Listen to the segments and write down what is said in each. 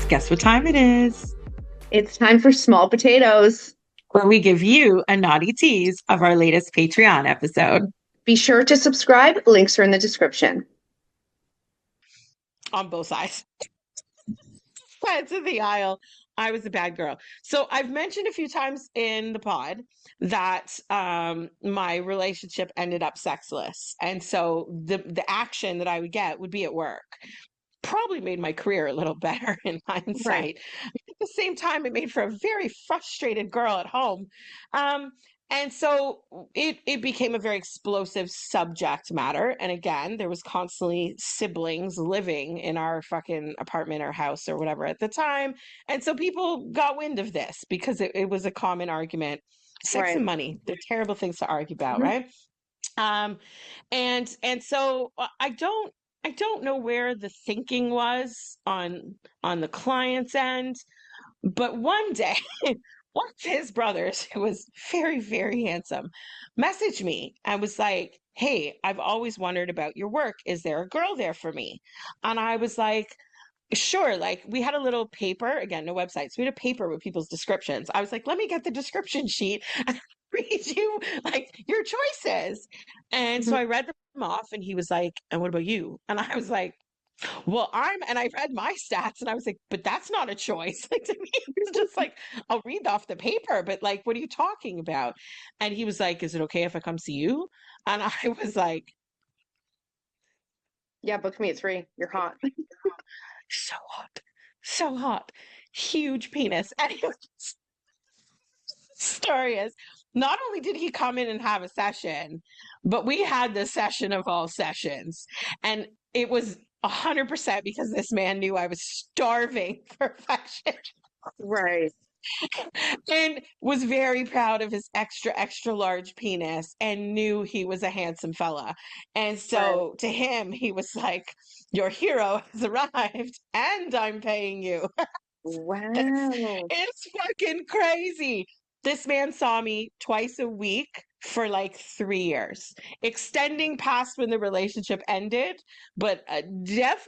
Guess what time it is? It's time for small potatoes. Where we give you a naughty tease of our latest Patreon episode Be sure to subscribe. Links are in the description. on both sides of the aisle. I was a bad girl. So I've mentioned a few times in the pod that my relationship ended up sexless. And so the action that I would get would be at work. Probably made my career a little better in Right. hindsight. At the same time, it made for a very frustrated girl at home. Um, and so it became a very explosive subject matter. And again, there was constantly siblings living in our fucking apartment or house or whatever at the time. And so people got wind of this because it was a common argument. Sex Right. and money, they're terrible things to argue about, Mhm. right? Um, and so I don't know where the thinking was on the client's end, but one day one of his brothers, who was very, very handsome, messaged me and was like, "Hey, I've always wondered about your work. Is there a girl there for me?" And I was like, sure. Like we had a little paper, again, no websites. We had a paper with people's descriptions. I was like, let me get the description sheet and read you like your choices. And so Mhm. I read them off and he was like, and what about you? And I was like, well, and I read my stats and I was like, but that's not a choice. Like to me, it's just like, I'll read off the paper, but like, what are you talking about? And he was like, is it okay if I come see you? And I was like, Yeah, book me at 3. You're hot. so hot, so hot, huge penis. And he was story is not only did he come in and have a session, but we had the session of all sessions. And it was 100% because this man knew I was starving for affection Right. and was very proud of his extra, extra large penis and knew he was a handsome fella. And Right. so to him, he was like, your hero has arrived and I'm paying you. Wow. It's fucking crazy. This man saw me twice a week for like 3 years, extending past when the relationship ended, but definitely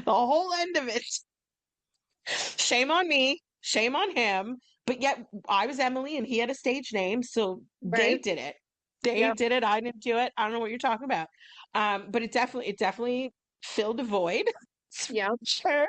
the whole end of it. Shame on me, shame on him. But yet I was Emily and he had a stage name, so they Right. did it. They Yep. did it. I didn't do it. I don't know what you're talking about. But it definitely filled a void. Yep. Sure.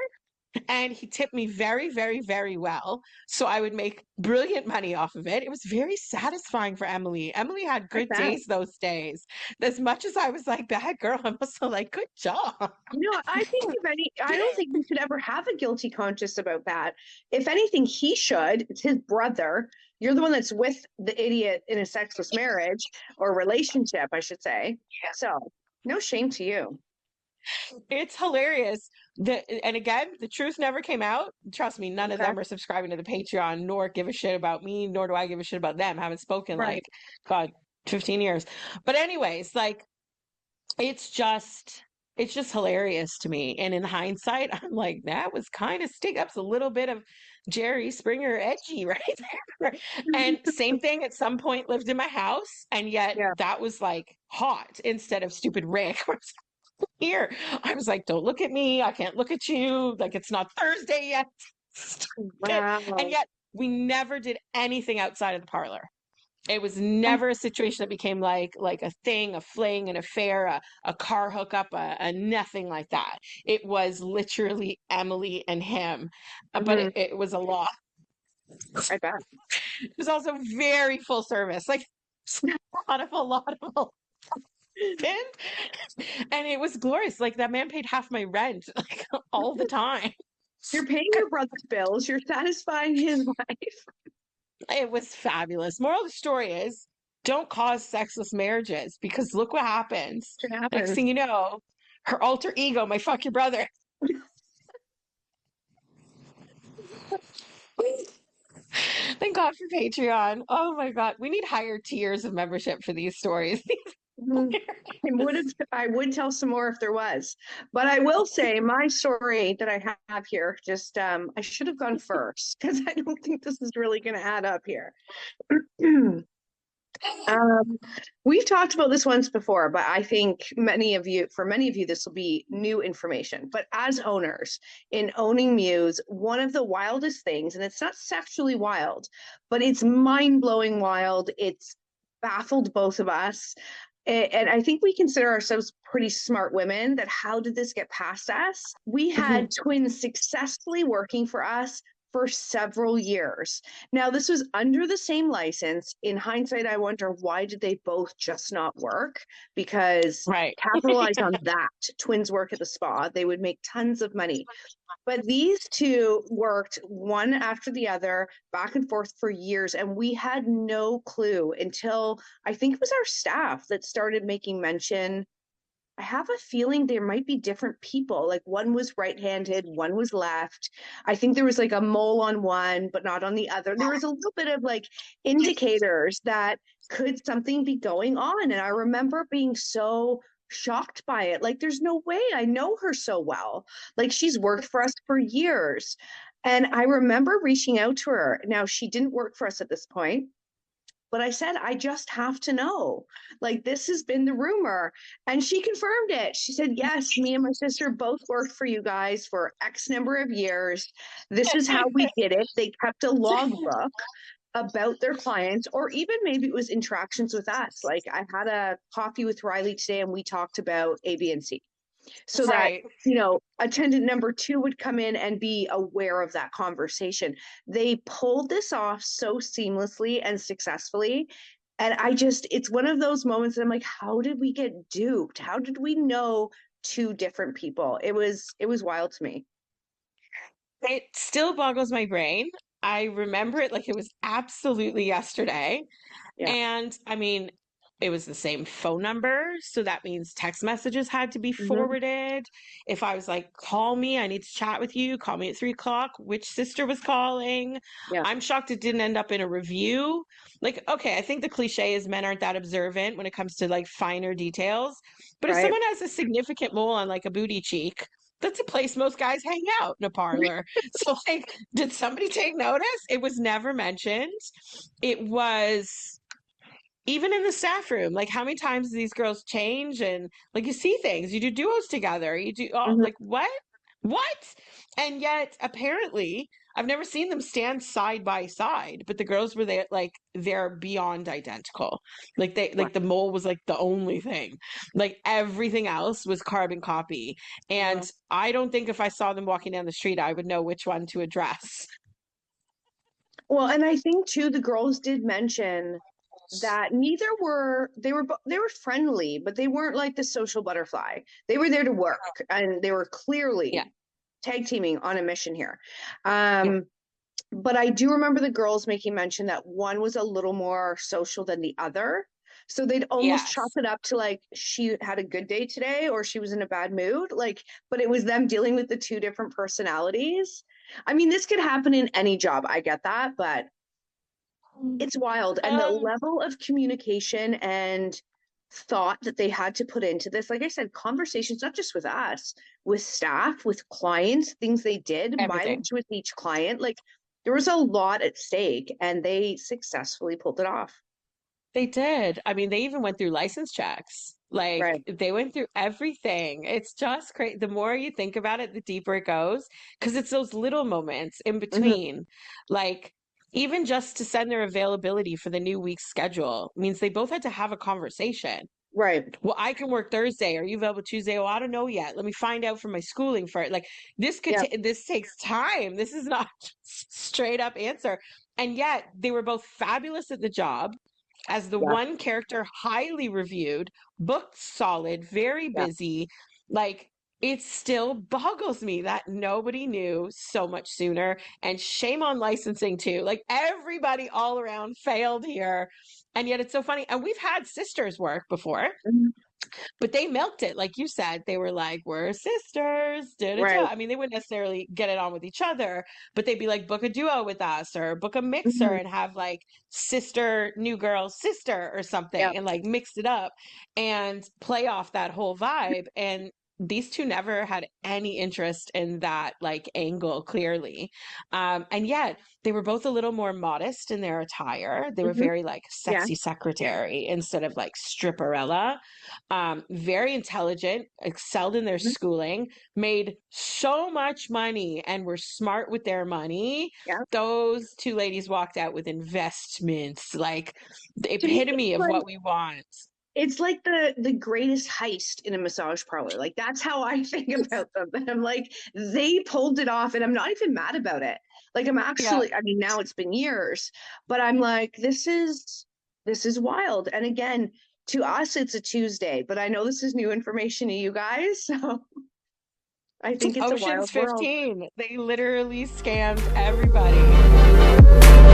And he tipped me very, very, very well. So I would make brilliant money off of it. It was very satisfying for Emily. Emily had I good bet. days those days. As much as I was like, bad girl, I'm also like, good job. I think if any, I don't think you should ever have a guilty conscience about that. If anything, he should. It's his brother. You're the one that's with the idiot in a sexless marriage or relationship, I should say. So, no shame to you. It's hilarious. And again, the truth never came out. Trust me, none of Okay. them are subscribing to the Patreon, nor give a shit about me, nor do I give a shit about them. Haven't spoken Right. like, God, 15 years. But anyways, like it's just it's just hilarious to me. And in hindsight, I'm like, that was kind of stick ups a little bit of Jerry Springer edgy right there. And same thing at some point lived in my house, and yet Yeah. that was like hot instead of stupid Rick. Here, I was like, don't look at me. I can't look at you. Like it's not Thursday yet. Stop it. And Wow. yet we never did anything outside of the parlor. It was never a situation that became like a thing, a fling, an affair, a car hookup, a nothing like that. It was literally Emily and him, but Hmm. it was a lot. I bet. It was also very full service, like a lot of and it was glorious. Like that man paid half my rent, like all the time. You're paying your brother's bills. You're satisfying his life. It was fabulous. Moral of the story is don't cause sexless marriages because look what happens. It Next happens. thing you know, her alter ego might fuck your brother. Thank God for Patreon. Oh my God. We need higher tiers of membership for these stories. Mhm. I would tell some more if there was, but I will say my story that I have here. Just I should have gone first because I don't think this is really going to add up here. Um, we've talked about this once before, but I think for many of you, this will be new information. But as owners, in owning Muse, one of the wildest things, and it's not sexually wild, but it's mind-blowing wild. It's baffled both of us. And I think we consider ourselves pretty smart women that how did this get past us? We Mhm. had twins successfully working for us for several years. Now, this was under the same license. In hindsight, I wonder why did they both just not work? Because Right. capitalize on that. Twins work at the spa. They would make tons of money. But these two worked one after the other, back and forth for years. And we had no clue until I think it was our staff that started making mention. I have a feeling there might be different people. Like one was right handed, one was left. I think there was like a mole on one, but not on the other. There was a little bit of like indicators that could something be going on. And I remember being so shocked by it. Like, there's no way I know her so well. Like, she's worked for us for years. And I remember reaching out to her. Now, she didn't work for us at this point, but I said, I just have to know. Like, this has been the rumor. And she confirmed it. She said, yes, me and my sister both worked for you guys for X number of years. This is how we did it. They kept a logbook about their clients, or even maybe it was interactions with us. Like, I had a coffee with Riley today and we talked about A, B, and C, so that Right. attendant number two would come in and be aware of that conversation. They pulled this off so seamlessly and successfully, and it's one of those moments that I'm like, how did we get duped? How did we know two different people? It was wild to me. It still boggles my brain. I remember it like it was absolutely yesterday. Yeah. And I mean, it was the same phone number. So that means text messages had to be Hmm. forwarded. If I was like, call me, I need to chat with you, call me at 3 o'clock, which sister was calling? Yeah. I'm shocked it didn't end up in a review. Like, okay, I think the cliche is men aren't that observant when it comes to like finer details. But if Right. someone has a significant mole on like a booty cheek, that's a place most guys hang out in a parlor. So, like, did somebody take notice? It was never mentioned. It was even in the staff room, like how many times do these girls change and like you see things, you do duos together, you do Hmm. like what? And yet apparently I've never seen them stand side by side, but the girls were there like they're beyond identical. Like they Wow. like the mole was like the only thing. Like everything else was carbon copy. And Wow. I don't think if I saw them walking down the street, I would know which one to address. Well, and I think too, the girls did mention that neither were they were friendly, but they weren't like the social butterfly. They were there to work, and they were Yeah. clearly tag teaming on a mission here. Yeah. Um, but I do remember the girls making mention that one was a little more social than the other. So they'd almost chalk Yes. it up to like she had a good day today or she was in a bad mood. Like, but it was them dealing with the two different personalities. I mean, this could happen in any job. I get that, but it's wild. And the Um, level of communication and thought that they had to put into this, like I said, conversations, not just with us, with staff, with clients, things they did, everything. mileage with each client. Like, there was a lot at stake and they successfully pulled it off. They did. I mean, they even went through license checks. Right. Like they went through everything. It's just crazy. The more you think about it, the deeper it goes because it's those little moments in Hmm. between. Like even just to send their availability for the new week's schedule means they both had to have a conversation. Right. Well, I can work Thursday. Are you available Tuesday? Oh, I don't know yet. Let me find out from my schooling first. Like Yeah. this takes time. This is not just straight up answer. And yet they were both fabulous at the job as the Yeah. one character highly reviewed, booked solid, very Yeah. busy. Like it still boggles me that nobody knew so much sooner. And shame on licensing too. Like everybody all around failed here. And yet it's so funny. And we've had sisters work before, Mhm. but they milked it. Like you said, they were like, we're sisters. Da, da, da. Right. I mean, they wouldn't necessarily get it on with each other, but they'd be like, book a duo with us or book a mixer Hmm. and have like sister, new girl, sister or Yeah. something and like mix it up and play off that whole vibe. And these two never had any interest in that like angle, clearly. And yet they were both a little more modest in their attire. They were Hmm. very like Yeah. sexy secretary instead of like stripperella. Very intelligent, excelled in their Mhm. schooling, made so much money and were smart with their money. Yeah. Those two ladies walked out with investments, like the To me, epitome of what we want. it's like the greatest heist in a massage parlor. Like that's how I think about them. And I'm like, they pulled it off, and I'm not even mad about it. Like I'm Yeah. actually, I mean, now it's been years, but I'm like, this is wild. And again, to us, it's a Tuesday, but I know this is new information to you guys, so I think it's a Ocean's wild world. 15. They literally scammed everybody.